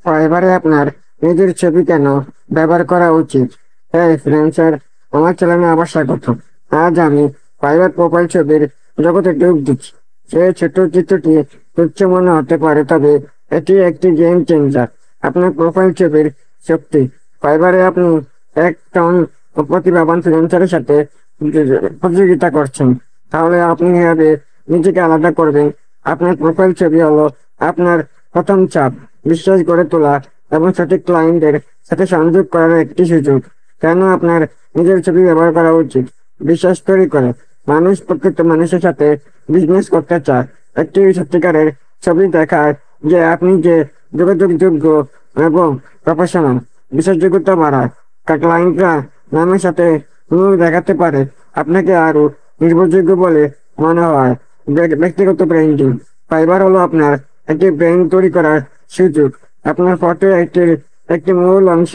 ফাইবারে আপনার নিজের ছবি কেন ব্যবহার করা উচিত? হ্যাঁ ফ্রেন্ডসার, আমার চ্যানেলে আবার স্বাগত। আজ আমি ফাইবার প্রোফাইল ছবির জগতে ডুব দিচ্ছি। সেই ছোট চিত্রটি তুচ্ছ মনে হতে পারে, তবে এটি একটি গেম চেঞ্জার। আপনার প্রোফাইল ছবির শক্তি। ফাইবারে আপনি এক টন প্রতিভাবান ফ্রিল্যান্সারের সাথে প্রতিযোগিতা করছেন। তাহলে আপনি কিভাবে নিজেকে আলাদা করবেন? আপনার প্রোফাইল ছবি হলো আপনার প্রথম চাপ। বিশ্বাস গড়ে তোলা এবং সঠিক ক্লায়েন্টের সাথে সংযোগ করার একটি সুযোগ। কেন আপনার নিজের ছবি ব্যবহার করা উচিত? বিশ্বাস তৈরি করে। মানুষ প্রকৃত মানুষের সাথে বিজনেস করতে চায়। একটি সত্যিকারের ছবি দেখায় যে আপনি যে যোগাযোগযোগ্য এবং প্রফেশনাল। বিশ্বাসযোগ্যতা বাড়ায়। ক্লায়েন্টরা নামের সাথে মুখ দেখাতে পারে আপনাকে আরো নির্ভরযোগ্য বলে মনে হয়। ব্যক্তিগত ব্র্যান্ডিং। ফাইবার হলো আপনার একটি ব্র্যান্ড তৈরি করার সুযোগ। আপনার ফটো একটি একটি মূল অংশ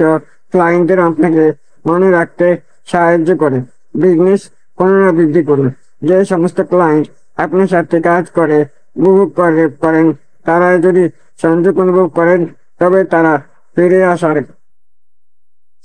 ক্লায়েন্টের আপনাকে মনে রাখতে সাহায্য করে। বিজনেস পুনরাবৃত্তি করুন। যে সমস্ত ক্লায়েন্ট আপনার সাথে কাজ করে উপভোগ করেন, তারা যদি সংযোগ অনুভব করেন, তবে তারা ফিরে আসার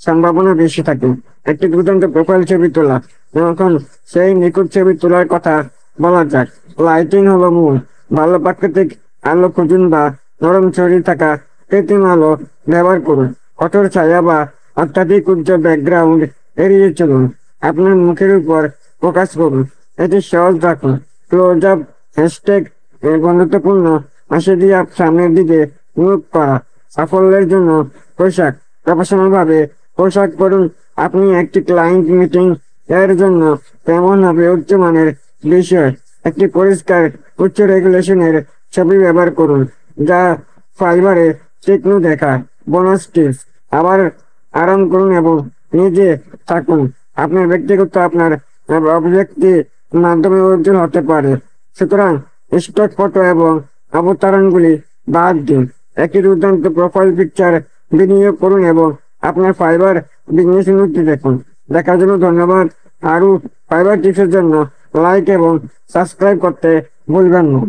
সম্ভাবনা বেশি থাকে। একটি দুর্দান্ত প্রোফাইল ছবি তোলা। যখন সেই নিখুঁত ছবি তোলার কথা বলা যাক, লাইটিং হলো মূল। ভালো প্রাকৃতিক আলো খুঁজুন বা নরম ছড়িয়ে থাকা কৃত্রিম আলো ব্যবহার করুন। কঠোর ছায়া বা অত্যাধিক উজ্জ্বল ব্যাকগ্রাউন্ড এড়িয়ে চলুন। আপনার মুখের উপর ফোকাস করুন। এটি সহজ রাখুন। ক্লোজ আপ, হ্যাশট্যাগ বন্ধুত্বপূর্ণ হাসি দিয়ে সামনের দিকে মুখ করা। সাফল্যের জন্য পোশাক। প্রফেশনাল ভাবে পোশাক পরুন। আপনি একটি ক্লায়েন্ট মিটিং এর জন্য কেমন হবে উচ্চমানের বিষয়। একটি পরিষ্কার উচ্চ রেগুলেশনের ছবি ব্যবহার করুন, যা ফাইবারে তীক্ষ্ণ দেখায়। Bonus tips. আবার আরাম করুন এবং নিজে থাকুন। আপনার ব্যক্তিগত আপনার অভিব্যক্তি মাধ্যমে উজ্জ্বল হতে পারে। সুতরাং স্টক ফটো এবং অবতারণগুলি বাদ দিন। একটি দুর্দান্ত প্রোফাইল পিকচার বিনিয়োগ করুন এবং আপনার ফাইবার বিজনেস উন্নতি দেখুন। দেখার জন্য ধন্যবাদ। আরও ফাইবার টিপসের জন্য লাইক এবং সাবস্ক্রাইব করতে ভুলবেন না।